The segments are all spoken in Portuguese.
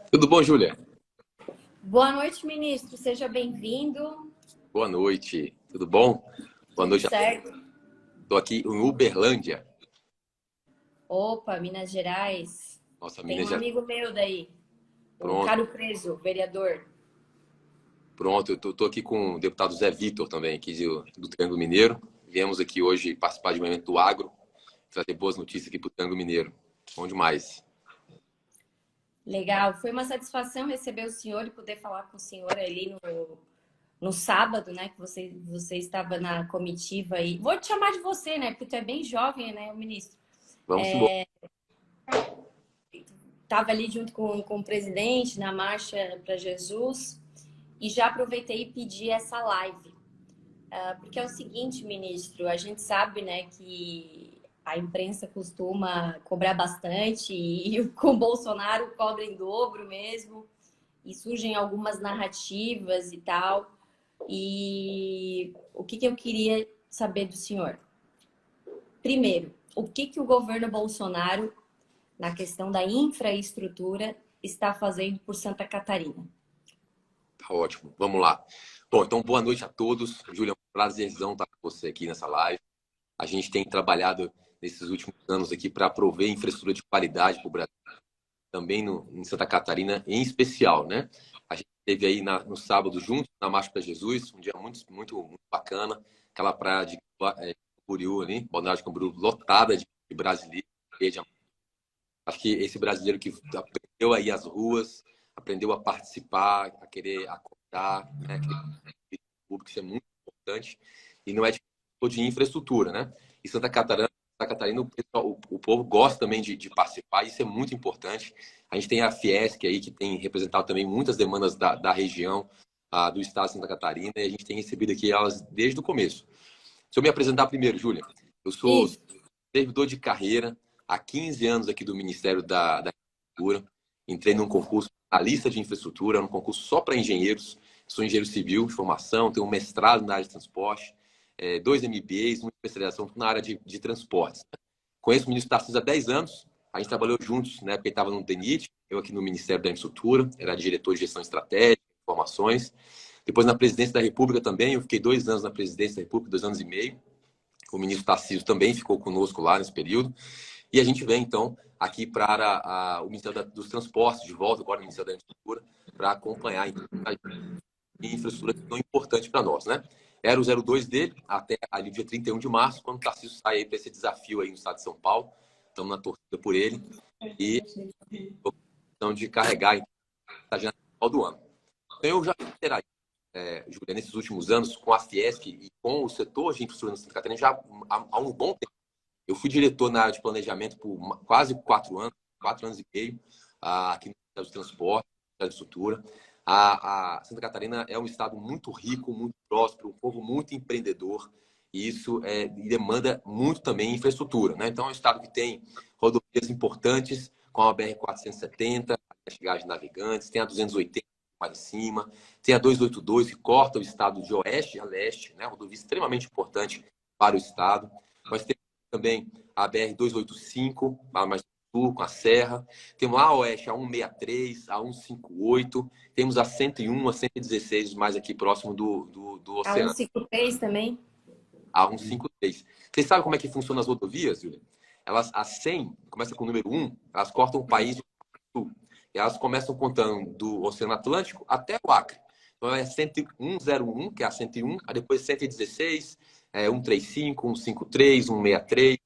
Tudo bom, Júlia? Boa noite, ministro. Seja bem-vindo. Boa noite. Tudo bom? Boa Tudo noite. certo? Estou aqui em Uberlândia. Opa, Minas Gerais. Nossa, Tem Minas um Gerais. amigo meu daí, o Pronto, Caro Preso, vereador. pronto. Eu tô aqui com o deputado Zé Vitor também, aqui do Triângulo Mineiro. Viemos aqui hoje participar de um evento do Agro, trazer boas notícias aqui para o Triângulo Mineiro. Bom demais. Legal. Foi uma satisfação receber o senhor e poder falar com o senhor ali no sábado, né? Que você estava na comitiva aí. Vou te chamar de você, né? Porque tu é bem jovem, né, ministro? Vamos embora. Estava ali junto com o presidente na Marcha para Jesus e já aproveitei e pedi essa live. Porque é o seguinte, ministro, a gente sabe, né, que a imprensa costuma cobrar bastante e com o Bolsonaro cobra em dobro mesmo, e surgem algumas narrativas e tal. E o que eu queria saber do senhor? Primeiro, o que o governo Bolsonaro, na questão da infraestrutura, está fazendo por Santa Catarina? Tá ótimo. Vamos lá. Bom, então boa noite a todos. Júlia, é um prazerzão estar com você aqui nessa live. A gente tem trabalhado nesses últimos anos aqui para prover infraestrutura de qualidade para o Brasil, também em Santa Catarina em especial, né? A gente esteve aí no sábado juntos, na Marcha para Jesus, um dia muito bacana, aquela praia de Camboriú ali, Balneário de Camboriú, lotada de brasileiros. Acho que esse brasileiro que aprendeu aí as ruas, aprendeu a participar, a querer acordar, né? A querer público, isso é muito importante. E não é de infraestrutura, né? E Santa Catarina, o povo gosta também de participar, isso é muito importante. A gente tem a Fiesc aí, que tem representado também muitas demandas da região, do estado de Santa Catarina, e a gente tem recebido aqui elas desde o começo. Se eu me apresentar primeiro, Júlia, eu sou Isso. servidor de carreira há 15 anos aqui do Ministério da Infraestrutura. Entrei num concurso, a lista de infraestrutura, um concurso só para engenheiros. Sou engenheiro civil de formação, tenho um mestrado na área de transporte, dois MBAs, uma especialização na área de transportes. Conheço o ministro Tarcísio há 10 anos, a gente trabalhou juntos, né, porque ele estava no DENIT, eu aqui no Ministério da Infraestrutura, era diretor de gestão estratégica, informações. Depois na presidência da República também, eu fiquei 2 anos na presidência da República, 2 anos e meio. O ministro Tarcísio também ficou conosco lá nesse período. E a gente vem, então, aqui para o Ministério dos Transportes, de volta agora no Ministério da Infraestrutura, para acompanhar então, a infraestrutura que é tão importante para nós, né? Era o 02 dele, até ali dia 31 de março, quando o Tarcísio sai para esse desafio aí no estado de São Paulo. Estamos na torcida por ele. E a questão de carregar então, a janela do ano. Então, eu já interagi, Júlia, nesses últimos anos, com a Fiesc e com o setor de infraestrutura na Santa Catarina já há um bom tempo. Eu fui diretor na área de planejamento por quase 4 anos, 4 anos e meio, aqui no Ministério do Transporte, Ministério da Estrutura. A Santa Catarina é um estado muito rico, muito próspero, um povo muito empreendedor, e isso demanda muito também infraestrutura, né? Então, é um estado que tem rodovias importantes, com a BR-470, a chegada de Navegantes, tem a 280 lá em cima, tem a 282, que corta o estado de oeste a leste, né? Rodovia extremamente importante para o estado. Nós temos também a BR-285, mais no sul, com a Serra. Temos lá a oeste, a 163, a 158. Temos a 101, a 116, mais aqui próximo do A oceano. 153 também? A 153. Vocês sabem como é que funcionam as rodovias, Júlia? As 100, começa com o número 1, elas cortam o país do sul. E elas começam contando do Oceano Atlântico até o Acre. Então é 101, que é a 101, aí depois 116, 135, 153, 163,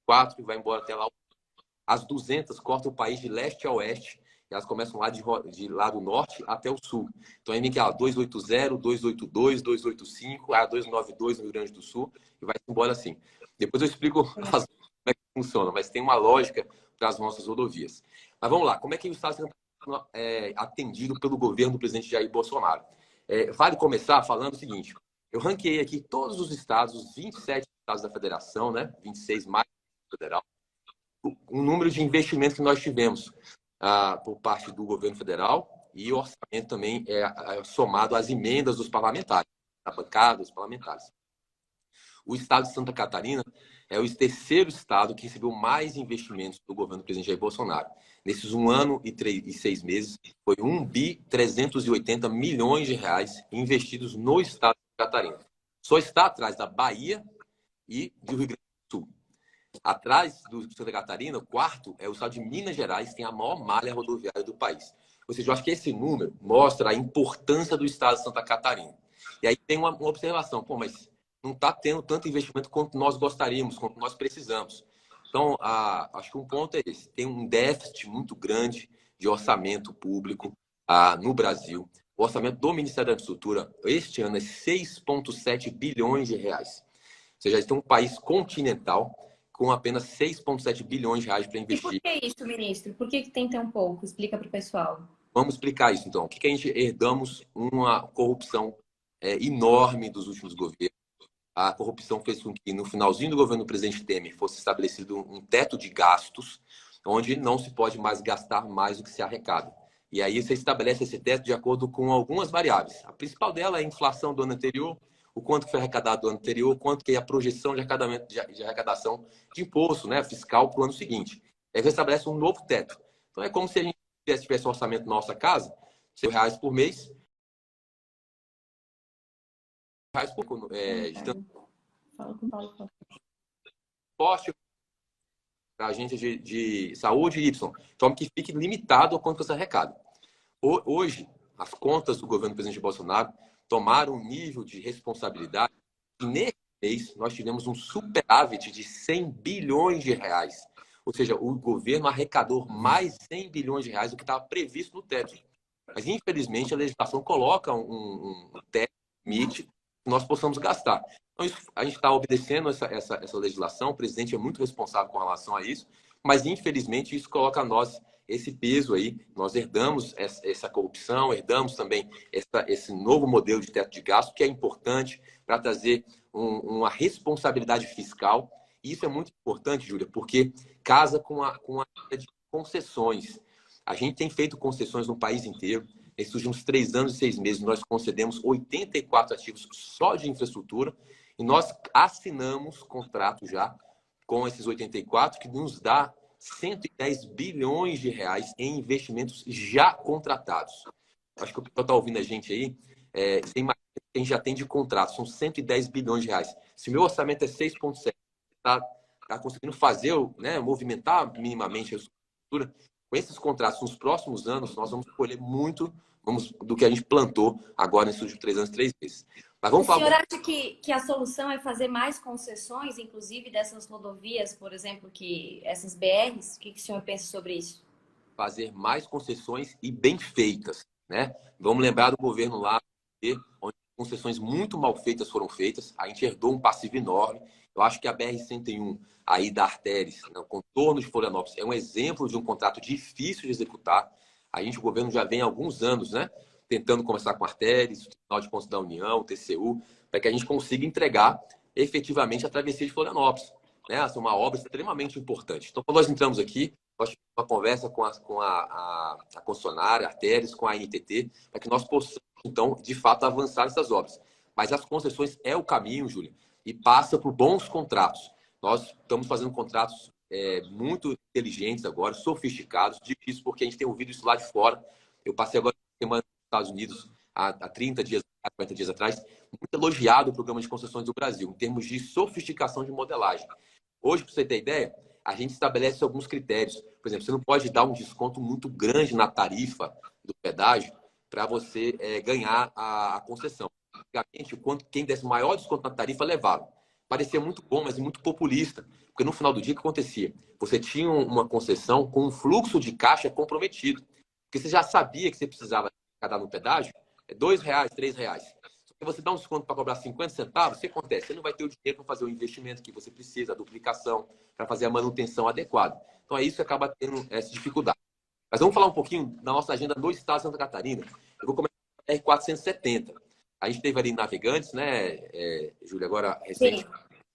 4 e vai embora até lá. As 200 cortam o país de leste a oeste. E elas começam lá de lá do norte até o sul. Então aí vem aqui, ó, 280, 282, 285, a 292 no Rio Grande do Sul e vai embora assim. Depois eu explico como é que funciona, mas tem uma lógica para as nossas rodovias. Mas vamos lá, como é que o Estado está sendo atendido pelo governo do presidente Jair Bolsonaro? Vale começar falando o seguinte, eu ranqueei aqui todos os estados, os 27 estados da federação, né? 26 mais federal, o número de investimentos que nós tivemos por parte do governo federal e o orçamento também somado às emendas dos parlamentares, da bancada dos parlamentares. O estado de Santa Catarina é o terceiro estado que recebeu mais investimentos do governo do presidente Jair Bolsonaro. Nesses 1 ano e 6 meses, foi 1.380 bilhões investidos no estado de Santa Catarina. Só está atrás da Bahia e do Rio Grande do Sul. Atrás do Santa Catarina, o quarto é o estado de Minas Gerais, que tem a maior malha rodoviária do país. Ou seja, eu acho que esse número mostra a importância do estado de Santa Catarina. E aí tem uma observação, pô, mas não está tendo tanto investimento quanto nós gostaríamos, quanto nós precisamos. Então, acho que um ponto é esse. Tem um déficit muito grande de orçamento público no Brasil. O orçamento do Ministério da Infraestrutura este ano é 6,7 bilhões de reais. Ou seja, tem um país continental com apenas 6,7 bilhões de reais para investir. E por que isso, ministro? Por que tem tão pouco? Explica para o pessoal. Vamos explicar isso, então. O que a gente herdamos? Uma corrupção enorme dos últimos governos. A corrupção fez com que, no finalzinho do governo do presidente Temer, fosse estabelecido um teto de gastos, onde não se pode mais gastar mais do que se arrecada. E aí você estabelece esse teto de acordo com algumas variáveis. A principal dela é a inflação do ano anterior, o quanto foi arrecadado do ano anterior, quanto que é a projeção de arrecadação de imposto, né, fiscal para o ano seguinte. Aí você estabelece um novo teto. Então é como se a gente tivesse um orçamento na nossa casa, R$100 por mês, reais por Fala com o Paulo. poste para a agência de saúde Y, então que fique limitado ao quanto você arrecada. Hoje, as contas do governo do presidente Bolsonaro tomaram um nível de responsabilidade e nesse mês nós tivemos um superávit de 100 bilhões de reais. Ou seja, o governo arrecadou mais 100 bilhões de reais do que estava previsto no teto. Mas, infelizmente, a legislação coloca um teto, limite, que nós possamos gastar. Então, a gente está obedecendo essa legislação, o presidente é muito responsável com relação a isso, mas, infelizmente, isso coloca a nós esse peso aí. Nós herdamos essa corrupção, herdamos também esse novo modelo de teto de gasto, que é importante para trazer uma responsabilidade fiscal. E isso é muito importante, Júlia, porque casa com a ideia de concessões. A gente tem feito concessões no país inteiro. Nesses últimos 3 anos e 6 meses, nós concedemos 84 ativos só de infraestrutura e nós assinamos contrato já com esses 84, que nos dá 110 bilhões de reais em investimentos já contratados. Acho que o pessoal está ouvindo a gente aí, você imagina que a gente já tem de contrato, são 110 bilhões de reais. Se o meu orçamento é 6,7, está conseguindo fazer, né, movimentar minimamente a estrutura, com esses contratos nos próximos anos, nós vamos colher muito do que a gente plantou agora nesses últimos 3 anos, 3 meses. Mas vamos falar. O senhor acha que a solução é fazer mais concessões, inclusive dessas rodovias, por exemplo, que essas BRs? O que o senhor pensa sobre isso? Fazer mais concessões e bem feitas, né? Vamos lembrar do governo lá, onde concessões muito mal feitas foram feitas. A gente herdou um passivo enorme. Eu acho que a BR-101, aí da Artéries, no contorno de Florianópolis, é um exemplo de um contrato difícil de executar. O governo já vem há alguns anos, né, tentando conversar com a Artéries, o Tribunal de Contas da União, o TCU, para que a gente consiga entregar efetivamente a travessia de Florianópolis. Né? Essa é uma obra extremamente importante. Então, quando nós entramos aqui, nós tivemos uma conversa com a concessionária, a Artéries, com a NTT, para que nós possamos, então, de fato, avançar nessas obras. Mas as concessões é o caminho, Júlia, e passa por bons contratos. Nós estamos fazendo contratos muito inteligentes agora, sofisticados, difíceis, porque a gente tem ouvido isso lá de fora. Eu passei agora uma semana nos Estados Unidos, há 30 dias, 40 dias atrás, muito elogiado o programa de concessões do Brasil, em termos de sofisticação de modelagem. Hoje, para você ter ideia, a gente estabelece alguns critérios. Por exemplo, você não pode dar um desconto muito grande na tarifa do pedágio para você ganhar a concessão. Antigamente, quem desse maior desconto na tarifa levava. Parecia muito bom, mas muito populista. Porque no final do dia, o que acontecia? Você tinha uma concessão com um fluxo de caixa comprometido. Porque você já sabia que você precisava arrecadar no pedágio R$2, R$3. Só que você dá um desconto para cobrar 50 centavos, o que acontece? Você não vai ter o dinheiro para fazer o investimento que você precisa, a duplicação, para fazer a manutenção adequada. Então é isso que acaba tendo essa dificuldade. Mas vamos falar um pouquinho da nossa agenda do Estado de Santa Catarina. Eu vou começar com a R-470. A gente teve ali em Navegantes, né, Júlia, agora recente,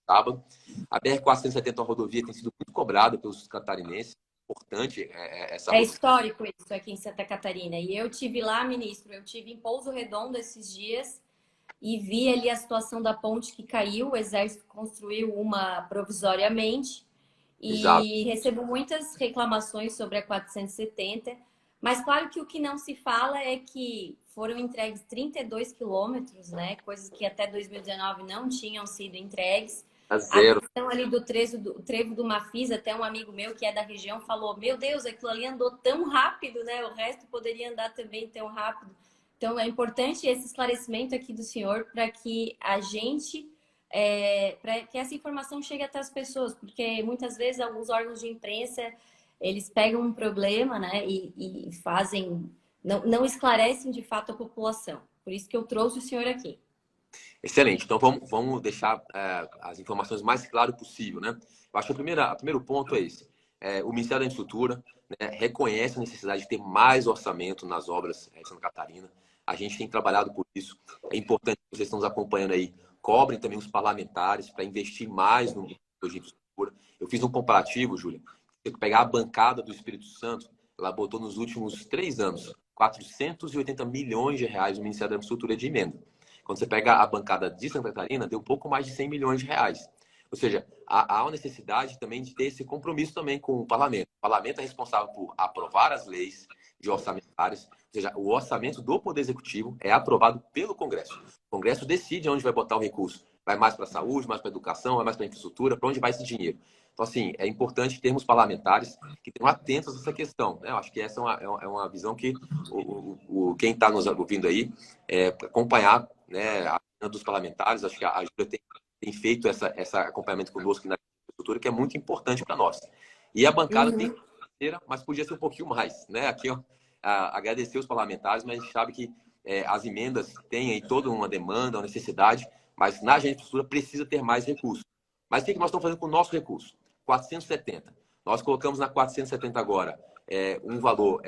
sábado. A BR-470 é uma rodovia que tem sido muito cobrada pelos catarinenses. Importante essa rodovia. Histórico isso aqui em Santa Catarina. E eu tive lá, ministro, eu tive em Pouso Redondo esses dias e vi ali a situação da ponte que caiu, o Exército construiu uma provisoriamente Exato. e recebo muitas reclamações sobre a 470, mas claro que o que não se fala é que foram entregues 32 quilômetros, né? Coisas que até 2019 não tinham sido entregues. A A zero. questão ali do trevo do Mafis, até um amigo meu que é da região falou: Meu Deus, aquilo ali andou tão rápido, né? O resto poderia andar também tão rápido. Então é importante esse esclarecimento aqui do senhor para que a gente, para que essa informação chegue até as pessoas, porque muitas vezes alguns órgãos de imprensa eles pegam um problema, né? E fazem, não esclarecem de fato a população. Por isso que eu trouxe o senhor aqui. Excelente. Então vamos deixar as informações mais claro possível, né? Eu acho que o primeiro ponto é esse. O Ministério da Infraestrutura, né, reconhece a necessidade de ter mais orçamento nas obras de Santa Catarina. A gente tem trabalhado por isso. É importante que vocês estão nos acompanhando aí. Cobrem também os parlamentares para investir mais no setor de infraestrutura. Eu fiz um comparativo, Júlia. Se você pegar a bancada do Espírito Santo, ela botou nos últimos 3 anos 480 milhões de reais no Ministério da Infraestrutura de emenda. Quando você pega a bancada de Santa Catarina, deu pouco mais de 100 milhões de reais. Ou seja, há uma necessidade também de ter esse compromisso também com o parlamento. O parlamento é responsável por aprovar as leis de orçamentários, ou seja, o orçamento do Poder Executivo é aprovado pelo Congresso. O Congresso decide onde vai botar o recurso. Vai mais para a saúde, mais para a educação, vai mais para a infraestrutura, para onde vai esse dinheiro. Então, assim, é importante termos parlamentares que estejam atentos a essa questão, né? Eu acho que essa é uma visão que quem está nos ouvindo aí acompanhar, né, a agenda dos parlamentares. Acho que a Júlia tem feito esse acompanhamento conosco na infraestrutura, que é muito importante para nós. E a bancada tem, mas podia ser um pouquinho mais, né? Aqui, ó, agradecer os parlamentares, mas a gente sabe que as emendas têm aí toda uma demanda, uma necessidade, mas na agenda de infraestrutura precisa ter mais recursos. Mas o que nós estamos fazendo com o nosso recurso? 470. Nós colocamos na 470 agora um valor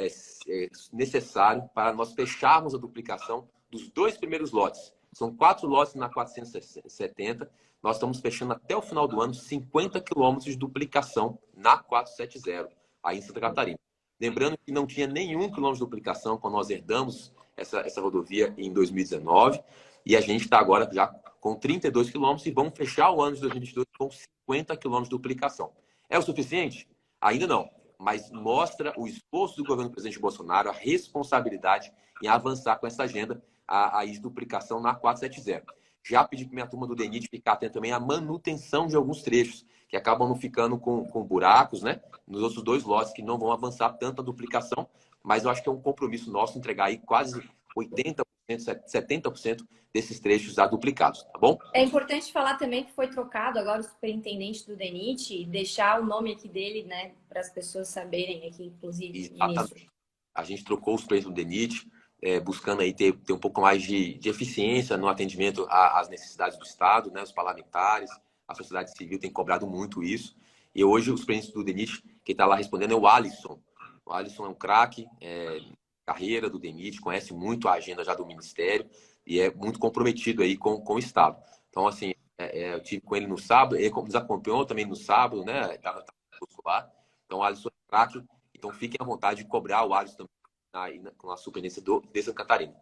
necessário para nós fecharmos a duplicação dos 2 primeiros lotes. São 4 lotes na 470. Nós estamos fechando até o final do ano 50 quilômetros de duplicação na 470, aí em Santa Catarina. Lembrando que não tinha nenhum quilômetro de duplicação quando nós herdamos essa rodovia em 2019. E a gente está agora já com 32 quilômetros e vamos fechar o ano de 2022 com 50 quilômetros de duplicação. É o suficiente? Ainda não. Mas mostra o esforço do governo do presidente Bolsonaro, a responsabilidade em avançar com essa agenda, a duplicação na 470. Já pedi para minha turma do DENIT ficar atento também à manutenção de alguns trechos, que acabam não ficando com buracos, né? Nos outros 2 lotes que não vão avançar tanto a duplicação, mas eu acho que é um compromisso nosso entregar aí quase 80%, 70% desses trechos já duplicados, tá bom? É importante falar também que foi trocado agora o superintendente do DENIT e deixar o nome aqui dele, né, para as pessoas saberem aqui, inclusive, ministro. A gente trocou os preços do DENIT, buscando aí ter um pouco mais de eficiência no atendimento às necessidades do Estado, né? Os parlamentares, a sociedade civil tem cobrado muito isso. E hoje os preços do DENIT, quem está lá respondendo é o Alisson. O Alisson é um craque, carreira do DENIT, conhece muito a agenda já do Ministério e é muito comprometido aí com o Estado. Então, assim, eu tive com ele no sábado, ele nos acompanhou também no sábado, né? Estava lá. Então, o Alisson é craque. Então, fiquem à vontade de cobrar o Alisson também com a superintendência de Santa Catarina.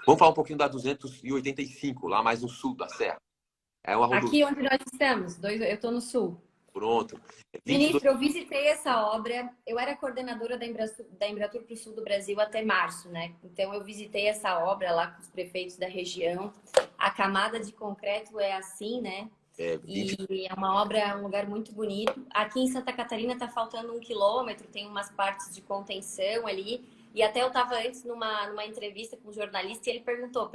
Vamos falar um pouquinho da 285, lá mais no sul da Serra. Aqui onde nós estamos, eu estou no sul. Pronto. Ministro, eu visitei essa obra, eu era coordenadora da Embratur para o sul do Brasil até março, né? Então eu visitei essa obra lá com os prefeitos da região. A camada de concreto é assim, né? E é uma obra, um lugar muito bonito. Aqui em Santa Catarina está faltando 1 quilômetro, tem umas partes de contenção ali. E até eu estava antes numa entrevista com um jornalista e ele perguntou: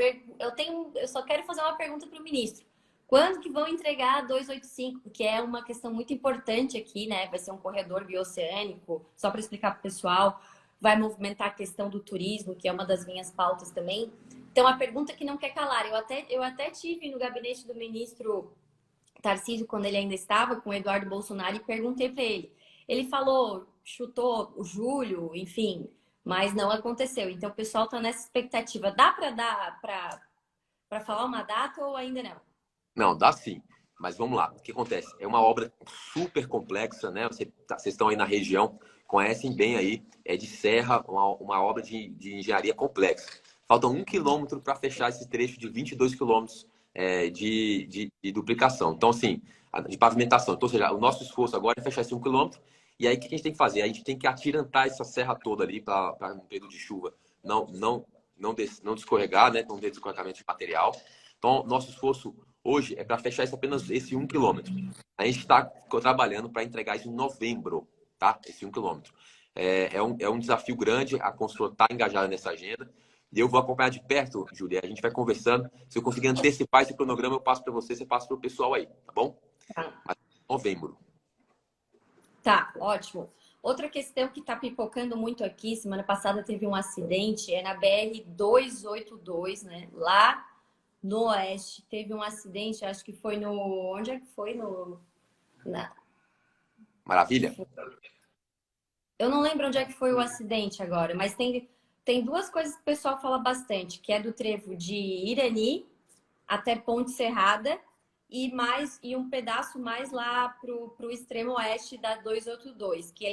eu só quero fazer uma pergunta para o ministro. Quando que vão entregar a 285? Porque é uma questão muito importante aqui, né? Vai ser um corredor bioceânico, só para explicar para o pessoal. Vai movimentar a questão do turismo, que é uma das minhas pautas também. Então, a pergunta que não quer calar. Eu até tive no gabinete do ministro Tarcísio, quando ele ainda estava, com o Eduardo Bolsonaro, e perguntei para ele. Ele falou, chutou o julho, enfim, mas não aconteceu. Então, o pessoal está nessa expectativa. Dá para falar uma data ou ainda não? Não, dá sim. Mas vamos lá. O que acontece? É uma obra super complexa, né? Vocês estão aí na região, conhecem bem aí. É de serra, uma obra de engenharia complexa. Falta 1 quilômetro para fechar esse trecho de 22 quilômetros de duplicação. Então, assim, de pavimentação. Então, ou seja, o nosso esforço agora é fechar esse 1 quilômetro. E aí, o que a gente tem que fazer? A gente tem que atirantar essa serra toda ali para no período de chuva não descorregar, né? Não ter descorregamento de material. Então, nosso esforço hoje é para fechar apenas esse 1 quilômetro. A gente está trabalhando para entregar isso em novembro, tá? Esse 1 quilômetro. É um desafio grande, a construtora está engajada nessa agenda. E eu vou acompanhar de perto, Júlia. A gente vai conversando. Se eu conseguir antecipar esse cronograma, eu passo para você passa para o pessoal aí, tá bom? Tá. Mas, novembro. Tá, ótimo. Outra questão que está pipocando muito aqui, semana passada teve um acidente, é na BR-282, né? Lá no Oeste, teve um acidente, acho que foi no... Onde é que foi? Maravilha? Eu não lembro onde é que foi o acidente agora, mas tem duas coisas que o pessoal fala bastante, que é do trevo de Irani até Ponte Serrada e um pedaço mais lá pro extremo oeste da 282, que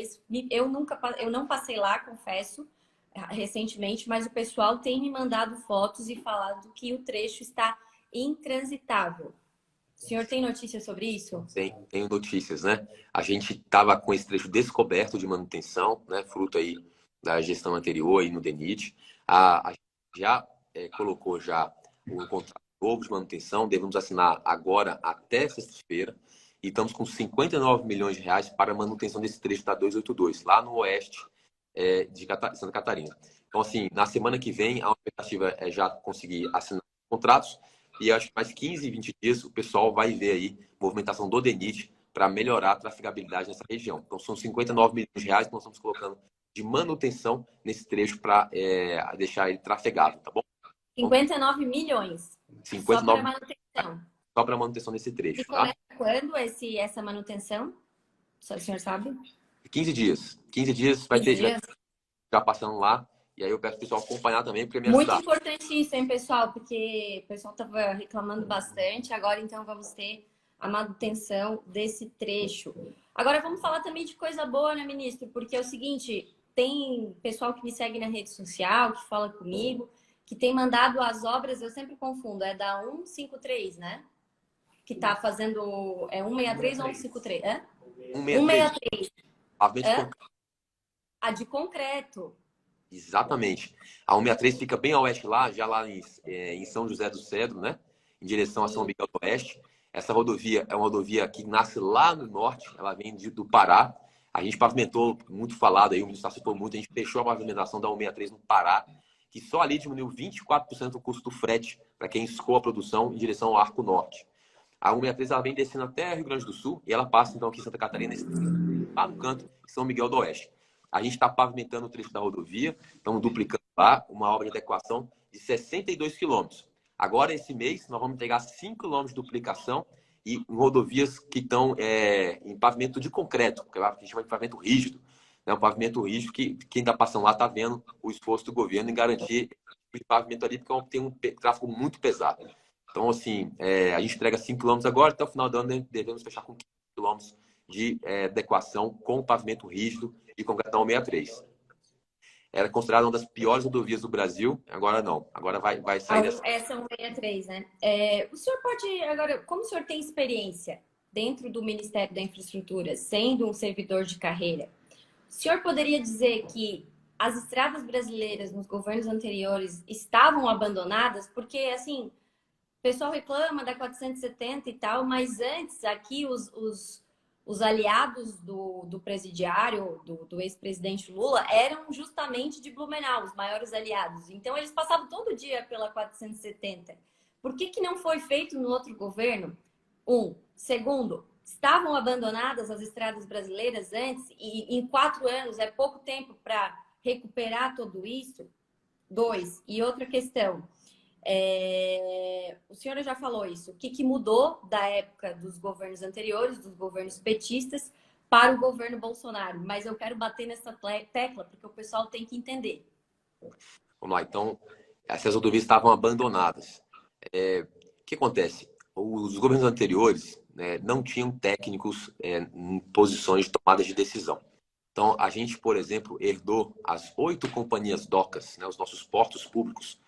eu não passei lá, confesso, recentemente, mas o pessoal tem me mandado fotos e falado que o trecho está intransitável. O senhor tem notícias sobre isso? Tenho notícias, né? A gente estava com esse trecho descoberto de manutenção, né? Fruto aí da gestão anterior aí no DENIT. A gente já colocou já o contrato novo de manutenção, devemos assinar agora até sexta-feira e estamos com 59 milhões de reais para a manutenção desse trecho da 282, lá no oeste de Santa Catarina. Então, assim, na semana que vem, a expectativa é já conseguir assinar contratos e acho que mais 15, 20 dias o pessoal vai ver aí movimentação do DENIT para melhorar a trafegabilidade nessa região. Então, são 59 milhões de reais que nós estamos colocando de manutenção nesse trecho para deixar ele trafegável, tá bom? 59 milhões. 59 só para manutenção. Só para manutenção desse trecho. E começa quando essa manutenção? O senhor sabe? 15 dias. 15 dias vai 15 ter dias? já passando lá. E aí eu peço o pessoal acompanhar também, porque me Muito ajudar. importante isso, hein, pessoal? Porque o pessoal estava reclamando bastante. Agora, então, vamos ter a manutenção desse trecho. Agora, vamos falar também de coisa boa, né, ministro? Porque é o seguinte, tem pessoal que me segue na rede social, que fala comigo, que tem mandado as obras, eu sempre confundo, é da 153, né? Que está fazendo, 163 ou 153? 163. Pavimento A de concreto. Exatamente. A 163 fica bem a oeste lá, já lá em São José do Cedro, né? Em direção a São Miguel do Oeste. Essa rodovia é uma rodovia que nasce lá no norte, ela vem do Pará. A gente pavimentou, muito falado aí, o ministro participou muito, a gente fechou a pavimentação da 163 no Pará, que só ali diminuiu 24% o custo do frete para quem escoa a produção em direção ao Arco Norte. A 163 ela vem descendo até Rio Grande do Sul e ela passa então aqui em Santa Catarina, lá no canto de São Miguel do Oeste. A gente está pavimentando o trecho da rodovia, estamos duplicando lá uma obra de adequação de 62 quilômetros. Agora, esse mês, nós vamos entregar 5 quilômetros de duplicação e rodovias que estão em pavimento de concreto, que a gente chama de pavimento rígido. É um pavimento rígido que quem está passando lá está vendo o esforço do governo em garantir o pavimento ali, porque tem um tráfego muito pesado. Então, assim, a gente entrega 5 quilômetros agora, até o final do ano devemos fechar com 15 quilômetros de adequação com pavimento rígido e concretão 163. Era considerada uma das piores rodovias do Brasil, agora não. Agora vai sair dessa. Essa é 163, né? O senhor pode, agora, como o senhor tem experiência dentro do Ministério da Infraestrutura, sendo um servidor de carreira, o senhor poderia dizer que as estradas brasileiras nos governos anteriores estavam abandonadas? Porque, assim, o pessoal reclama da 470 e tal, mas antes aqui os aliados do presidiário, do ex-presidente Lula, eram justamente de Blumenau, os maiores aliados. Então, eles passavam todo dia pela 470. Por que não foi feito no outro governo? Segundo, estavam abandonadas as estradas brasileiras antes e em 4 anos é pouco tempo para recuperar tudo isso? 2, e outra questão... o senhor já falou isso. O que mudou da época dos governos anteriores, dos governos petistas, para o governo Bolsonaro? Mas eu quero bater nessa tecla, porque o pessoal tem que entender. Vamos lá, então, essas rodovias estavam abandonadas. O que acontece? Os governos anteriores não tinham técnicos em posições de tomada de decisão. Então, a gente, por exemplo, herdou as 8 companhias docas, né, os nossos portos públicos,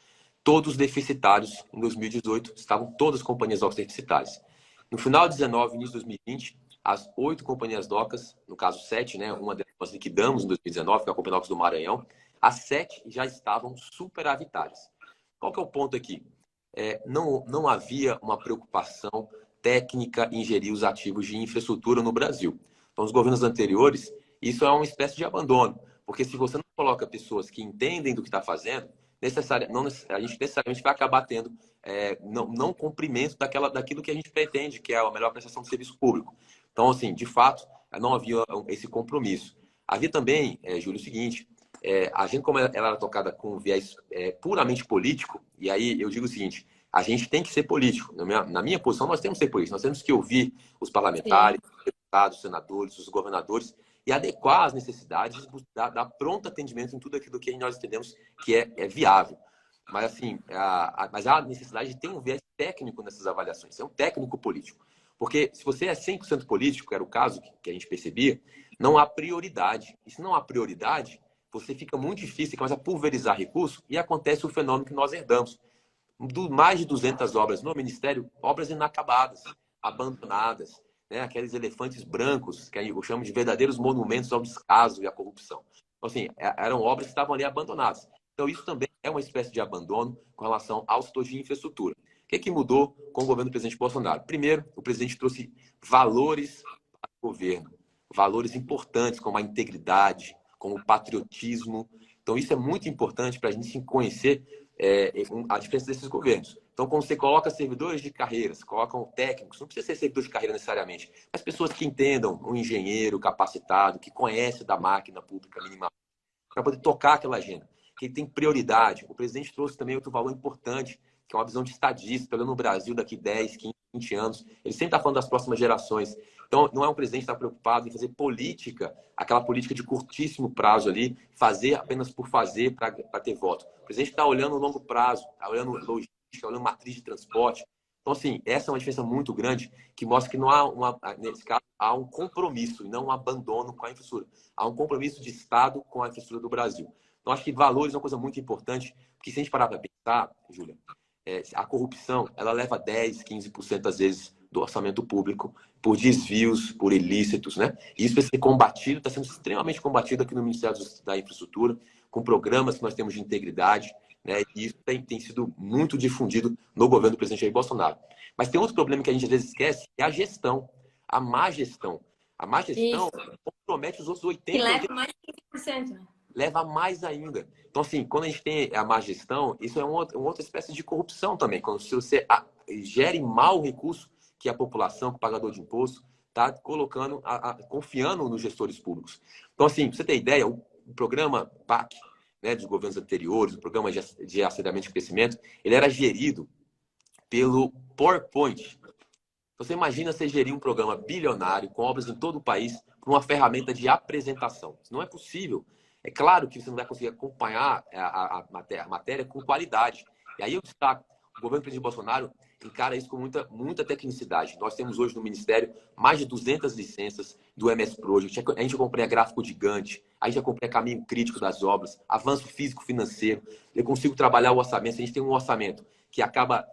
todos deficitários em 2018, estavam todas as companhias docas deficitárias. No final de 19, início de 2020, as 8 companhias docas, no caso 7, né, uma delas nós liquidamos em 2019, que é a Companhia Docas do Maranhão, as 7 já estavam superavitárias. Qual que é o ponto aqui? Não havia uma preocupação técnica em gerir os ativos de infraestrutura no Brasil. Então, os governos anteriores, isso é uma espécie de abandono, porque se você não coloca pessoas que entendem do que está fazendo, a gente necessariamente vai acabar tendo não cumprimento daquilo que a gente pretende, que é a melhor prestação de serviço público. Então, assim, de fato, não havia esse compromisso. Havia também, Júlio, o seguinte, a gente, como ela era tocada com um viés puramente político, e aí eu digo o seguinte, a gente tem que ser político. Na minha posição, nós temos que ser políticos. Nós temos que ouvir os parlamentares, os deputados, os senadores, os governadores e adequar as necessidades, dar pronto atendimento em tudo aquilo que nós entendemos que é viável. Mas, assim, mas há necessidade de ter um viés técnico nessas avaliações. É um técnico político. Porque se você é 100% político, que era o caso que a gente percebia, não há prioridade. E se não há prioridade, você fica muito difícil, começa a pulverizar recursos e acontece o fenômeno que nós herdamos. Mais de 200 obras no Ministério, obras inacabadas, abandonadas, né? Aqueles elefantes brancos, que eu chamo de verdadeiros monumentos ao descaso e à corrupção. Então, assim, eram obras que estavam ali abandonadas. Então, isso também é uma espécie de abandono com relação ao setor de infraestrutura. O que mudou com o governo do presidente Bolsonaro? Primeiro, o presidente trouxe valores para o governo, valores importantes como a integridade, como o patriotismo. Então, isso é muito importante para a gente conhecer a diferença desses governos. Então, quando você coloca servidores de carreiras, colocam técnicos, não precisa ser servidor de carreira necessariamente, mas pessoas que entendam, um engenheiro capacitado, que conhece da máquina pública minimamente, para poder tocar aquela agenda, que tem prioridade. O presidente trouxe também outro valor importante, que é uma visão de estadista, olhando no Brasil daqui 10, 15, 20 anos. Ele sempre está falando das próximas gerações. Então, não é um presidente que está preocupado em fazer política, aquela política de curtíssimo prazo ali, fazer apenas por fazer para ter voto. O presidente está olhando o longo prazo, está olhando logística, olhando matriz de transporte. Então, assim, essa é uma diferença muito grande que mostra que não há, nesse caso, há um compromisso e não um abandono com a infraestrutura. Há um compromisso de Estado com a infraestrutura do Brasil. Então, acho que valores é uma coisa muito importante, porque se a gente parar para pensar, Júlia, a corrupção, ela leva 10, 15% às vezes do orçamento público por desvios, por ilícitos, né? E isso precisa ser combatido, está sendo extremamente combatido aqui no Ministério da Infraestrutura, com programas que nós temos de integridade, né? E isso tem sido muito difundido no governo do presidente Jair Bolsonaro. Mas tem outro problema que a gente às vezes esquece, que é a gestão, a má gestão. A má gestão compromete os outros 80%. Que leva mais de 15%, né? Leva mais ainda. Então, assim, quando a gente tem a má gestão, isso é uma outra espécie de corrupção também. Quando você gere mal o recurso que a população, que o pagador de imposto, está colocando, confiando nos gestores públicos. Então, assim, pra você ter ideia, o programa PAC, né, dos governos anteriores, o programa de aceleramento de crescimento, ele era gerido pelo PowerPoint. Você imagina você gerir um programa bilionário com obras em todo o país por uma ferramenta de apresentação. Isso não é possível. É claro que você não vai conseguir acompanhar a matéria com qualidade. E aí eu destaco, o governo do presidente Bolsonaro encara isso com muita tecnicidade. Nós temos hoje no Ministério mais de 200 licenças do MS Project. A gente acompanha gráfico gigante, a gente acompanha caminho crítico das obras, avanço físico-financeiro. Eu consigo trabalhar o orçamento. Se a gente tem um orçamento que acaba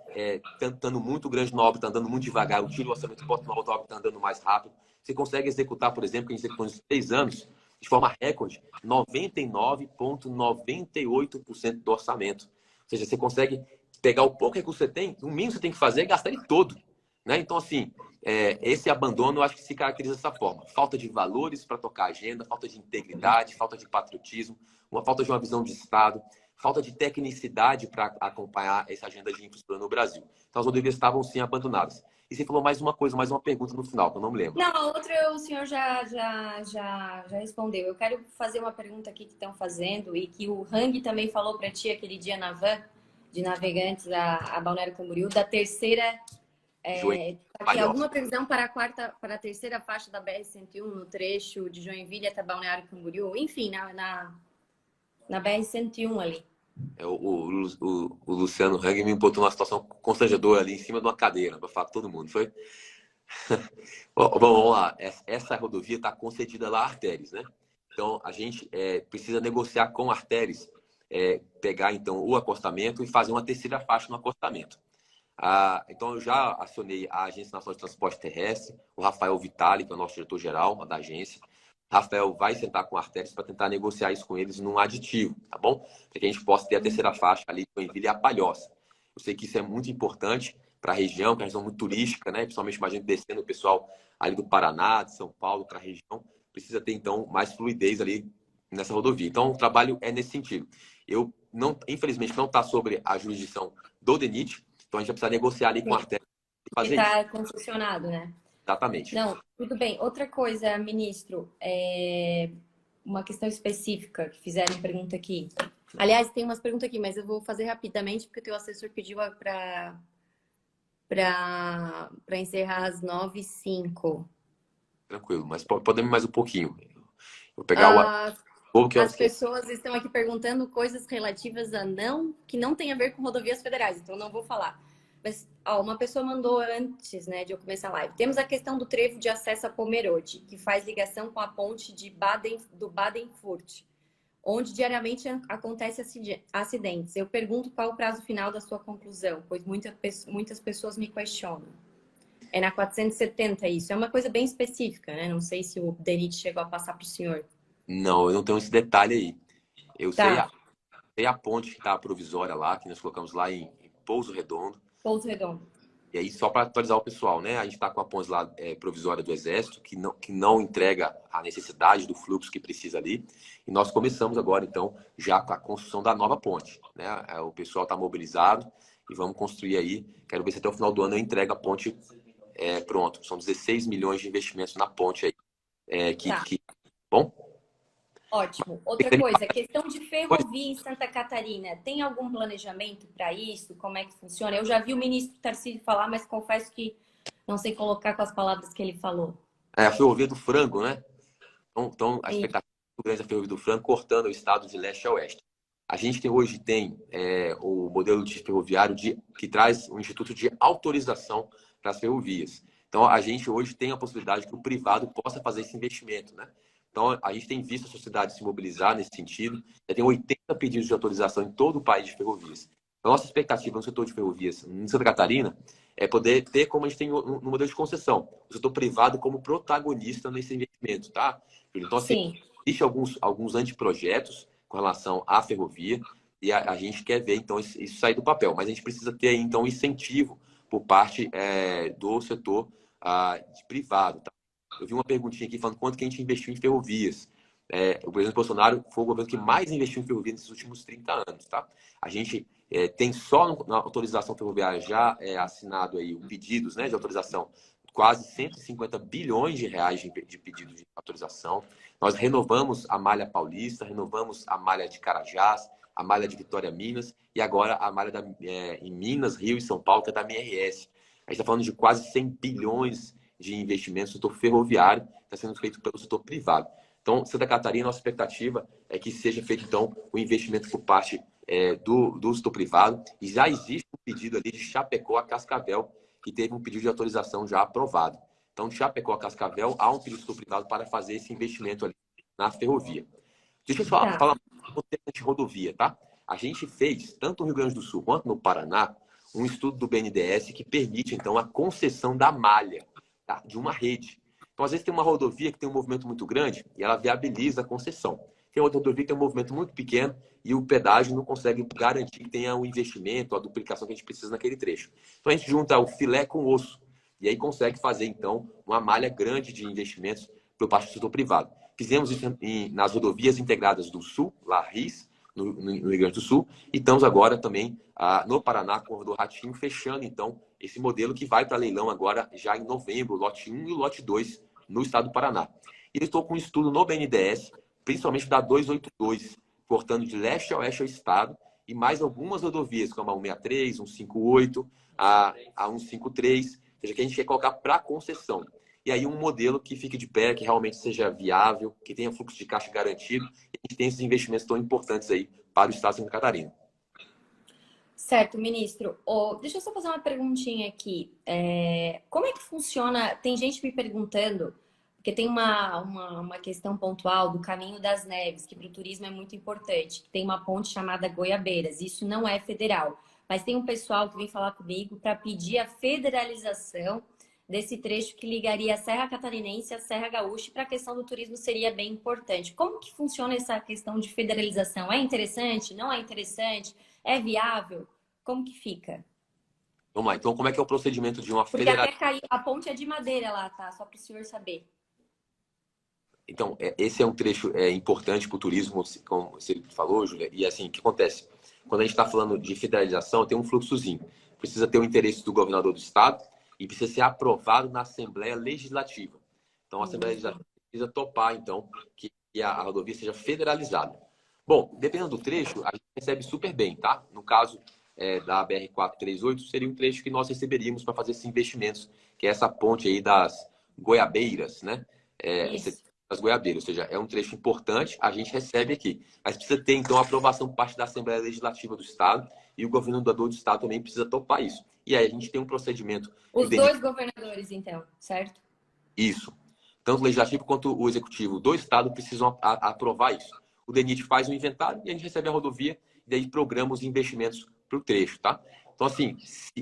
estando muito grande na obra, está andando muito devagar, eu tiro o orçamento e boto na outra obra que está andando mais rápido. Você consegue executar, por exemplo, que a gente executou em 6 anos, de forma recorde, 99,98% do orçamento. Ou seja, você consegue pegar o pouco recurso que você tem, o mínimo que você tem que fazer é gastar ele todo. Né? Então, assim, esse abandono eu acho que se caracteriza dessa forma. Falta de valores para tocar a agenda, falta de integridade, falta de patriotismo, falta de uma visão de Estado, falta de tecnicidade para acompanhar essa agenda de infraestrutura no Brasil. Então, as rodovias estavam, sim, abandonadas. E você falou mais uma coisa, mais uma pergunta no final, que eu não me lembro. Não, a outra o senhor já respondeu. Eu quero fazer uma pergunta aqui que estão fazendo e que o Hang também falou para ti aquele dia na van de navegantes a Balneário Camboriú, da terceira... Aqui, alguma previsão para a terceira faixa da BR-101 no trecho de Joinville até Balneário Camboriú? Enfim, na BR-101 ali. O Luciano Hang me botou numa situação constrangedora ali em cima de uma cadeira, para falar com todo mundo, foi? Bom, vamos lá. Essa rodovia está concedida lá a Artéries, né? Então, a gente precisa negociar com a Artéries pegar então o acostamento e fazer uma terceira faixa no acostamento. Então, eu já acionei a Agência Nacional de Transporte Terrestre, o Rafael Vitali, que é o nosso diretor-geral da agência. O Rafael vai sentar com a Arteris para tentar negociar isso com eles num aditivo, tá bom? Para que a gente possa ter a terceira faixa ali de Joinville e a Palhoça. Eu sei que isso é muito importante para a região, que é uma região muito turística, né? Principalmente, imagina, descendo o pessoal ali do Paraná, de São Paulo, para a região. Precisa ter, então, mais fluidez ali nessa rodovia. Então, o trabalho é nesse sentido. Eu, não, infelizmente, não está sobre a jurisdição do DENIT, então a gente vai precisar negociar ali com a Arteris e Que fazer isso. está concessionado, né? Exatamente. Não, tudo bem. Outra coisa, ministro, uma questão específica que fizeram pergunta aqui. Aliás, tem umas perguntas aqui, mas eu vou fazer rapidamente, porque o teu assessor pediu para encerrar às 9h05. Tranquilo, mas podemos mais um pouquinho. Vou pegar o que eu As pessoas estão aqui perguntando coisas relativas que não tem a ver com rodovias federais, então não vou falar. Mas uma pessoa mandou antes, né, de eu começar a live. Temos a questão do trevo de acesso a Pomerode, que faz ligação com a ponte do Badenfurt, onde diariamente acontecem acidentes. Eu pergunto qual o prazo final da sua conclusão, pois muitas pessoas me questionam. É na 470 isso. É uma coisa bem específica, né? Não sei se o DENIT chegou a passar para o senhor. Não, eu não tenho esse detalhe aí. Eu sei Tá. a ponte que está provisória lá, que nós colocamos lá em Pouso Redondo. Pouso Redondo. E aí, só para atualizar o pessoal, né? A gente está com a ponte lá provisória do Exército, que não entrega a necessidade do fluxo que precisa ali. E nós começamos agora, então, já com a construção da nova ponte, né? O pessoal está mobilizado e vamos construir aí. Quero ver se até o final do ano eu entrego a ponte pronto. São 16 milhões de investimentos na ponte aí. Tá. Bom? Ótimo. Outra coisa, questão de ferrovia em Santa Catarina. Tem algum planejamento para isso? Como é que funciona? Eu já vi o ministro Tarcísio falar, mas confesso que não sei colocar com as palavras que ele falou. A ferrovia do frango, né? Então a expectativa é muito grande da ferrovia do frango, cortando o estado de leste a oeste. A gente hoje tem o modelo de ferroviário que traz o Instituto de Autorização para as ferrovias. Então, a gente hoje tem a possibilidade que o privado possa fazer esse investimento, né? Então, a gente tem visto a sociedade se mobilizar nesse sentido. Já tem 80 pedidos de autorização em todo o país de ferrovias. A nossa expectativa no setor de ferrovias em Santa Catarina é poder ter, como a gente tem no modelo de concessão, o setor privado como protagonista nesse investimento, tá? Então, assim, existe alguns anteprojetos com relação à ferrovia e a gente quer ver, então, isso sair do papel. Mas a gente precisa ter, então, incentivo por parte do setor privado, tá? Eu vi uma perguntinha aqui falando quanto que a gente investiu em ferrovias. O presidente Bolsonaro foi o governo que mais investiu em ferrovias nesses últimos 30 anos, tá? A gente tem só na autorização ferroviária já assinado aí pedidos, né, de autorização, quase 150 bilhões de reais de pedidos de autorização. Nós renovamos a malha paulista, renovamos a malha de Carajás, a malha de Vitória Minas e agora a malha em Minas, Rio e São Paulo, que é da MRS. A gente está falando de quase 100 bilhões de investimentos no setor ferroviário, que está sendo feito pelo setor privado. Então, Santa Catarina, nossa expectativa é que seja feito, então, o investimento por parte do setor privado. E já existe um pedido ali de Chapecó a Cascavel, que teve um pedido de autorização já aprovado. Então, de Chapecó a Cascavel, há um pedido do setor privado para fazer esse investimento ali na ferrovia. Deixa eu falar de rodovia, tá? A gente fez, tanto no Rio Grande do Sul quanto no Paraná, um estudo do BNDES que permite, então, a concessão da malha, tá? De uma rede. Então, às vezes, tem uma rodovia que tem um movimento muito grande e ela viabiliza a concessão. Tem outra rodovia que tem um movimento muito pequeno e o pedágio não consegue garantir que tenha o investimento, a duplicação que a gente precisa naquele trecho. Então, a gente junta o filé com o osso e aí consegue fazer, então, uma malha grande de investimentos por parte do setor privado. Fizemos isso nas rodovias integradas do Sul, lá RIS, no Rio Grande do Sul, e estamos agora também no Paraná, com o Corredor Ratinho, fechando, então, esse modelo que vai para leilão agora, já em novembro, o lote 1 e o lote 2, no estado do Paraná. E eu estou com um estudo no BNDES, principalmente da 282, cortando de leste a oeste ao estado, e mais algumas rodovias, como a 163, 158, a 153, ou seja, que a gente quer colocar para concessão. E aí um modelo que fique de pé, que realmente seja viável, que tenha fluxo de caixa garantido, e a gente tem esses investimentos tão importantes aí para o estado de Santa Catarina. Certo, ministro. Deixa eu só fazer uma perguntinha aqui. Como é que funciona? Tem gente me perguntando, Porque tem uma questão pontual do Caminho das Neves, que para o turismo é muito importante. Tem uma ponte chamada Goiabeiras. Isso não é federal. Mas tem um pessoal que vem falar comigo para pedir a federalização desse trecho que ligaria a Serra Catarinense à Serra Gaúcha. E para a questão do turismo seria bem importante. Como que funciona essa questão de federalização? É interessante? Não é interessante? É viável? Como que fica? Vamos lá. Então, como é que é o procedimento de uma Porque até federação? caiu, a ponte é de madeira lá, tá? Só para o senhor saber. Então, esse é um trecho importante para o turismo, como você falou, Júlia. E assim, o que acontece? Quando a gente está falando de federalização, tem um fluxozinho. Precisa ter o interesse do governador do estado e precisa ser aprovado na Assembleia Legislativa. Então, a Assembleia Legislativa precisa topar, então, que a rodovia seja federalizada. Bom, dependendo do trecho, a gente recebe super bem, tá? No caso da BR-438, seria um trecho que nós receberíamos para fazer esses investimentos, que é essa ponte aí das Goiabeiras, né? Isso. Das Goiabeiras, ou seja, é um trecho importante, a gente recebe aqui. Mas precisa ter, então, a aprovação por parte da Assembleia Legislativa do Estado e o governador do Estado também precisa topar isso. E aí a gente tem um procedimento que o Os DENIT... dois governadores, então, certo? Isso. Tanto o Legislativo quanto o Executivo do Estado precisam aprovar isso. O DENIT faz o inventário e a gente recebe a rodovia e daí programa os investimentos para o trecho, tá? Então, assim,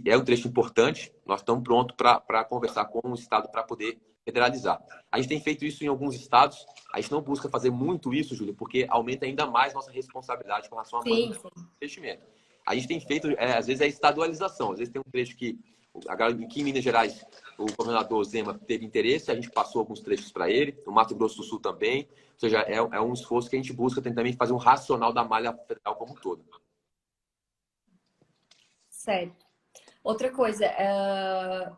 é um trecho importante, nós estamos prontos para conversar com o Estado para poder federalizar. A gente tem feito isso em alguns estados, a gente não busca fazer muito isso, Júlio, porque aumenta ainda mais nossa responsabilidade com relação à Sim, manutenção sim. do investimento. A gente tem feito, às vezes, é estadualização, às vezes tem um trecho que, aqui em Minas Gerais, o governador Zema teve interesse, a gente passou alguns trechos para ele, no Mato Grosso do Sul também, ou seja, é um esforço que a gente busca também fazer um racional da malha federal como um todo. Certo. Outra coisa,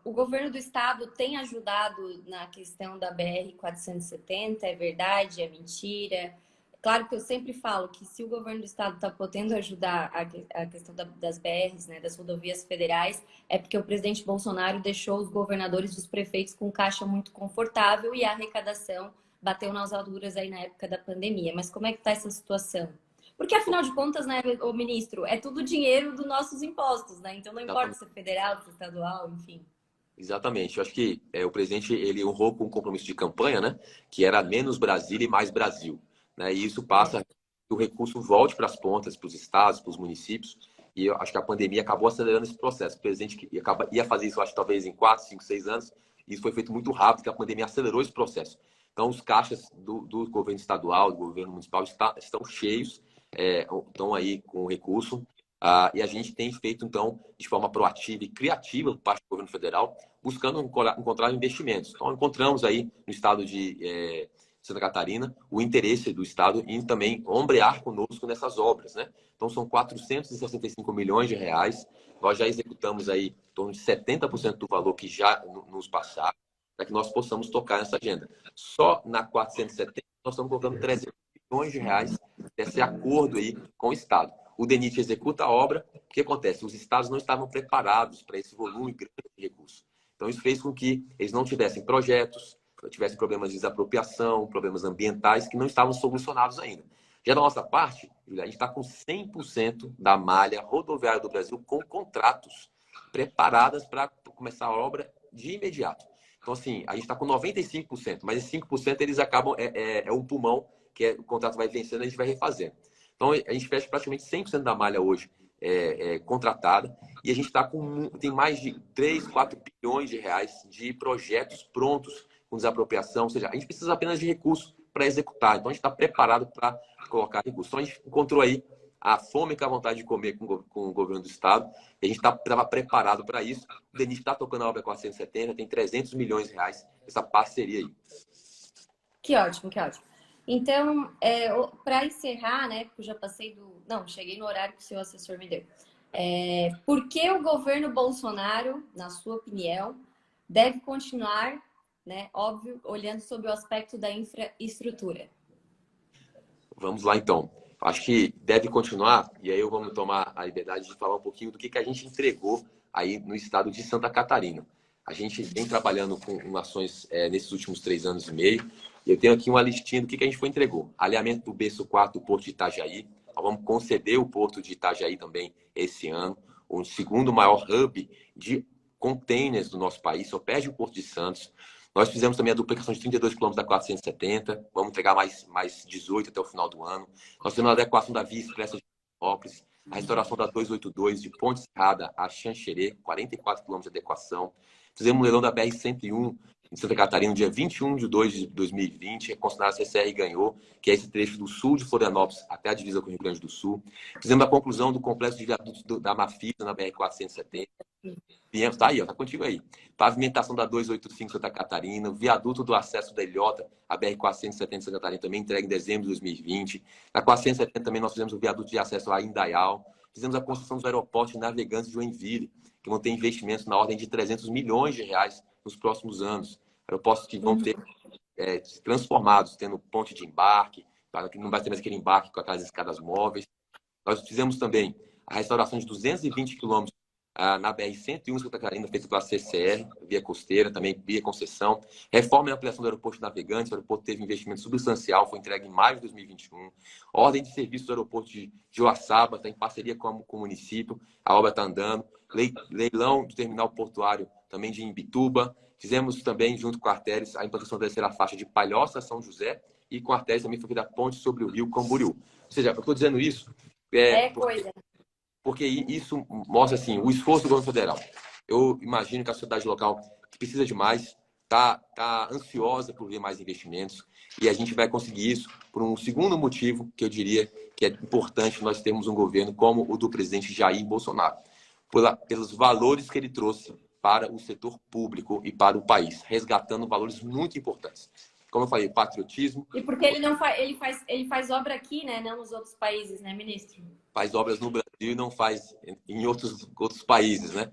o governo do estado tem ajudado na questão da BR-470, é verdade, é mentira? Claro que eu sempre falo que se o governo do estado está podendo ajudar a questão das BRs, né, das rodovias federais, é porque o presidente Bolsonaro deixou os governadores e os prefeitos com caixa muito confortável e a arrecadação bateu nas alturas aí na época da pandemia. Mas como é que está essa situação? Porque, afinal de contas, né, o ministro, é tudo dinheiro dos nossos impostos, né? Então, não importa se é federal, se é estadual, enfim. Exatamente. Eu acho que o presidente ele honrou com um compromisso de campanha, né? Que era menos Brasília e mais Brasil, né? E isso passa que o recurso volte para as pontas, para os estados, para os municípios. E eu acho que a pandemia acabou acelerando esse processo. O presidente que ia fazer isso, acho que talvez em 4, 5, 6 anos. E isso foi feito muito rápido, porque a pandemia acelerou esse processo. Então, os caixas do governo estadual, do governo municipal estão cheios, estão aí com recurso. E a gente tem feito, então, de forma proativa e criativa, por parte do governo federal, buscando encontrar investimentos. Então, encontramos aí no estado de Santa Catarina o interesse do estado em também ombrear conosco nessas obras, né? Então, são 465 milhões de reais. Nós já executamos aí em torno de 70% do valor que já nos passaram, para que nós possamos tocar nessa agenda. Só na 470, nós estamos colocando 300 milhões de reais desse acordo aí com o estado. O DENIT executa a obra. O que acontece? Os estados não estavam preparados para esse volume grande de recursos. Então, isso fez com que eles não tivessem projetos, tivessem problemas de desapropriação, problemas ambientais que não estavam solucionados ainda. Já da nossa parte, Julia, a gente está com 100% da malha rodoviária do Brasil com contratos preparadas para começar a obra de imediato. Então, assim, a gente está com 95%, mas esses 5% eles acabam, um pulmão, que o contrato vai vencendo e a gente vai refazendo. Então, a gente fecha praticamente 100% da malha hoje contratada e a gente tem mais de 3, 4 bilhões de reais de projetos prontos com desapropriação, ou seja, a gente precisa apenas de recursos para executar. Então, a gente está preparado para colocar recursos. Então, a gente encontrou aí a fome e a vontade de comer com o governo do estado e a gente estava preparado para isso. O DENIT está tocando a obra 470, tem 300 milhões de reais essa parceria aí. Que ótimo, que ótimo. Então, para encerrar, né, porque eu já passei Não, cheguei no horário que o seu assessor me deu. Por que o governo Bolsonaro, na sua opinião, deve continuar, né, óbvio, olhando sobre o aspecto da infraestrutura? Vamos lá, então. Acho que deve continuar, e aí eu vou tomar a liberdade de falar um pouquinho do que a gente entregou aí no estado de Santa Catarina. A gente vem trabalhando com ações nesses últimos 3 anos e meio. E eu tenho aqui uma listinha do que a gente foi entregou. Alinhamento do berço 4 do Porto de Itajaí. Nós vamos conceder o Porto de Itajaí também esse ano. O segundo maior hub de containers do nosso país. Só perde o Porto de Santos. Nós fizemos também a duplicação de 32 quilômetros da 470, vamos entregar mais 18 até o final do ano. Nós fizemos a adequação da via expressa de Florianópolis, a restauração da 282 de Ponte Serrada a Xanxerê, 44 quilômetros de adequação. Fizemos um leilão da BR-101 em Santa Catarina, no dia 21/2/2020, a concessionária CCR ganhou, que é esse trecho do sul de Florianópolis até a divisa com o Rio Grande do Sul. Fizemos a conclusão do complexo de viadutos da Mafisa na BR-470. Viemos, tá aí, ó, tá contigo aí. Pavimentação da 285 Santa Catarina, viaduto do acesso da Ilhota, a BR-470 Santa Catarina, também entregue em dezembro de 2020. Na 470 também nós fizemos o viaduto de acesso a Indaial. Fizemos a construção dos aeroportos de Navegantes de Joinville, que vão ter investimentos na ordem de 300 milhões de reais nos próximos anos. Aeroportos que vão ter transformados, tendo ponte de embarque, para que não vai ter mais aquele embarque com aquelas escadas móveis. Nós fizemos também a restauração de 220 quilômetros na BR-101 Santa Catarina, feita pela CCR, via costeira, também via concessão. Reforma e ampliação do aeroporto de Navegantes, o aeroporto teve investimento substancial, foi entregue em maio de 2021. Ordem de serviço do aeroporto de Joaçaba, está em parceria com o município, a obra está andando. Leilão do terminal portuário também de Imbituba. Fizemos também, junto com a Artéries, a implantação da terceira faixa de Palhoça a São José, e com a Artéries também foi feita a ponte sobre o rio Camboriú. Ou seja, eu estou dizendo isso porque isso mostra assim, o esforço do governo federal. Eu imagino que a sociedade local precisa de mais, está ansiosa por ver mais investimentos, e a gente vai conseguir isso por um segundo motivo, que eu diria que é importante nós termos um governo como o do presidente Jair Bolsonaro, pelos valores que ele trouxe para o setor público e para o país, resgatando valores muito importantes. Como eu falei, patriotismo. E porque ele faz obra aqui, né? Não nos outros países, né, ministro? Faz obras no Brasil e não faz em outros países, né?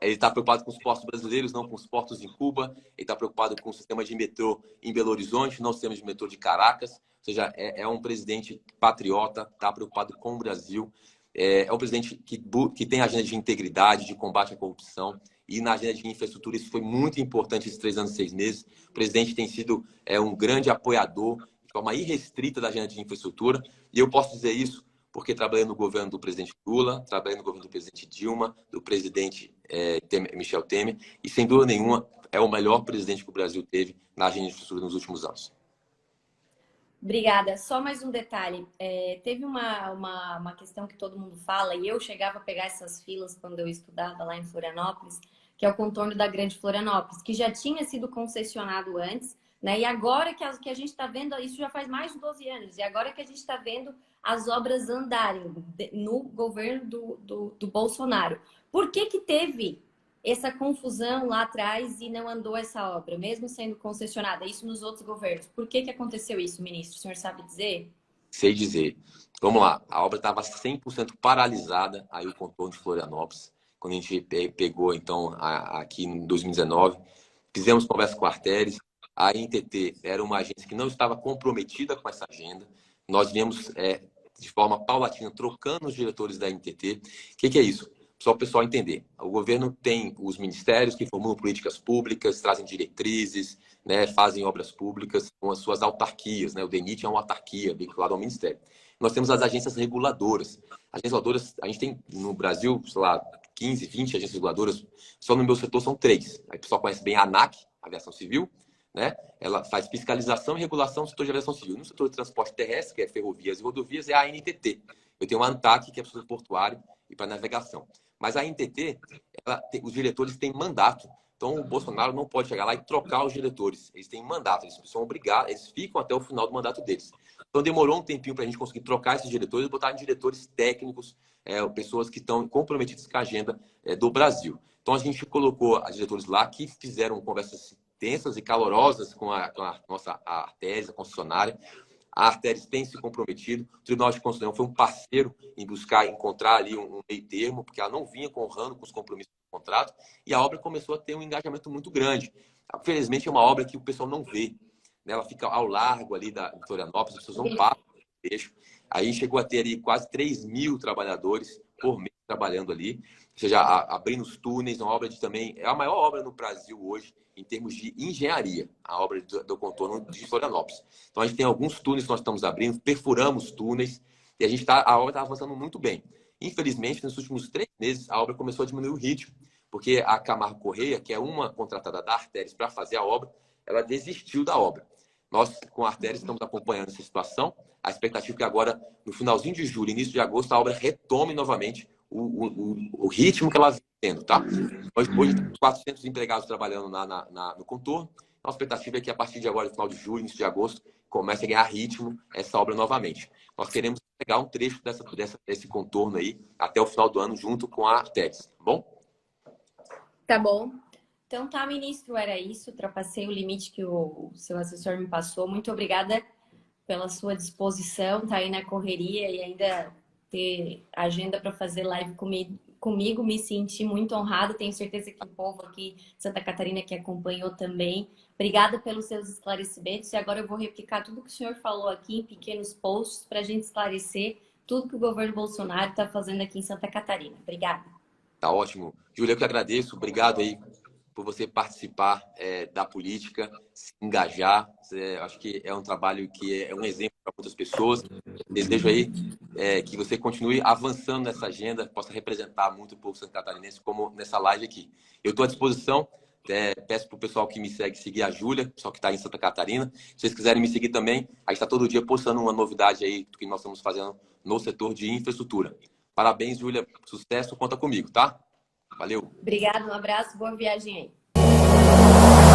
Ele está preocupado com os portos brasileiros, não com os portos em Cuba. Ele está preocupado com o sistema de metrô em Belo Horizonte, não o sistema de metrô de Caracas. Ou seja, é um presidente patriota, está preocupado com o Brasil. É um presidente que tem agenda de integridade, de combate à corrupção. E na agenda de infraestrutura, isso foi muito importante esses 3 anos e 6 meses. O presidente tem sido um grande apoiador, de forma irrestrita, da agenda de infraestrutura. E eu posso dizer isso porque trabalhei no governo do presidente Lula, trabalhei no governo do presidente Dilma, do presidente Michel Temer, e sem dúvida nenhuma é o melhor presidente que o Brasil teve na agenda de infraestrutura nos últimos anos. Obrigada. Só mais um detalhe. Teve uma questão que todo mundo fala, e eu chegava a pegar essas filas quando eu estudava lá em Florianópolis, que é o contorno da Grande Florianópolis, que já tinha sido concessionado antes, né? E agora que a gente está vendo, isso já faz mais de 12 anos, e agora que a gente está vendo as obras andarem no governo do Bolsonaro. Por que teve essa confusão lá atrás e não andou essa obra, mesmo sendo concessionada? Isso nos outros governos. Por que aconteceu isso, ministro? O senhor sabe dizer? Sei dizer. Vamos lá. A obra estava 100% paralisada, aí o contorno de Florianópolis, quando a gente pegou, então, aqui em 2019. Fizemos conversa com a Artéries. A INTT era uma agência que não estava comprometida com essa agenda. Nós viemos, de forma paulatina, trocando os diretores da INTT. O que é isso? Só para o pessoal entender. O governo tem os ministérios que formulam políticas públicas, trazem diretrizes, né, fazem obras públicas com as suas autarquias. Né? O DENIT é uma autarquia vinculada ao ministério. Nós temos as agências reguladoras. Agências reguladoras, a gente tem no Brasil, sei lá, 15, 20 agências reguladoras. Só no meu setor são 3. Aí o pessoal conhece bem a ANAC, Aviação Civil, né? Ela faz fiscalização e regulação do setor de aviação civil. No setor de transporte terrestre, que é ferrovias e rodovias, é a ANTT. Eu tenho uma ANTAC, que é para o setor portuário e para navegação. Mas a ANTT, os diretores têm mandato. Então, o Bolsonaro não pode chegar lá e trocar os diretores. Eles têm mandato, eles são obrigados, eles ficam até o final do mandato deles. Então, demorou um tempinho para a gente conseguir trocar esses diretores e botar em diretores técnicos, pessoas que estão comprometidas com a agenda do Brasil. Então, a gente colocou os diretores lá que fizeram conversas tensas e calorosas com a nossa Artéries, a concessionária. A Artéries tem se comprometido. O Tribunal de Constituição foi um parceiro em buscar encontrar ali um meio termo, porque ela não vinha honrando com os compromissos do contrato, e a obra começou a ter um engajamento muito grande. Infelizmente, é uma obra que o pessoal não vê, né? Ela fica ao largo ali da Florianópolis, as pessoas não passam no trecho. Aí chegou a ter ali quase 3.000 trabalhadores por mês trabalhando ali, ou seja, abrindo os túneis, uma obra é a maior obra no Brasil hoje, em termos de engenharia, a obra do contorno de Florianópolis. Então, a gente tem alguns túneis que nós estamos abrindo, perfuramos túneis, e a obra está avançando muito bem. Infelizmente, nos últimos 3 meses, a obra começou a diminuir o ritmo, porque a Camargo Correia, que é uma contratada da Artéries para fazer a obra, ela desistiu da obra. Nós, com a Arteris, estamos acompanhando essa situação. A expectativa é que agora, no finalzinho de julho, início de agosto, a obra retome novamente o ritmo que ela vem tendo, tá? Hoje temos 400 empregados trabalhando no contorno. A expectativa é que a partir de agora, no final de julho, início de agosto, comece a ganhar ritmo essa obra novamente. Nós queremos pegar um trecho desse contorno aí até o final do ano, junto com a Arteris, tá bom? Tá bom. Então tá, ministro, era isso. Ultrapassei o limite que o seu assessor me passou. Muito obrigada pela sua disposição, tá aí na correria e ainda ter agenda para fazer live comigo. Me senti muito honrada. Tenho certeza que o povo aqui de Santa Catarina que acompanhou também. Obrigada pelos seus esclarecimentos. E agora eu vou replicar tudo que o senhor falou aqui em pequenos posts para a gente esclarecer tudo que o governo Bolsonaro está fazendo aqui em Santa Catarina. Obrigada. Tá ótimo. Júlia, eu que agradeço. Obrigado aí por você participar da política, se engajar. Acho que é um trabalho que é um exemplo para muitas pessoas. Desejo aí que você continue avançando nessa agenda, possa representar muito o povo santo-catarinense, como nessa live aqui. Eu estou à disposição. Peço para o pessoal que me segue seguir a Júlia, pessoal que está em Santa Catarina. Se vocês quiserem me seguir também, a gente está todo dia postando uma novidade aí do que nós estamos fazendo no setor de infraestrutura. Parabéns, Júlia. Sucesso, conta comigo, tá? Valeu. Obrigada, um abraço, boa viagem aí.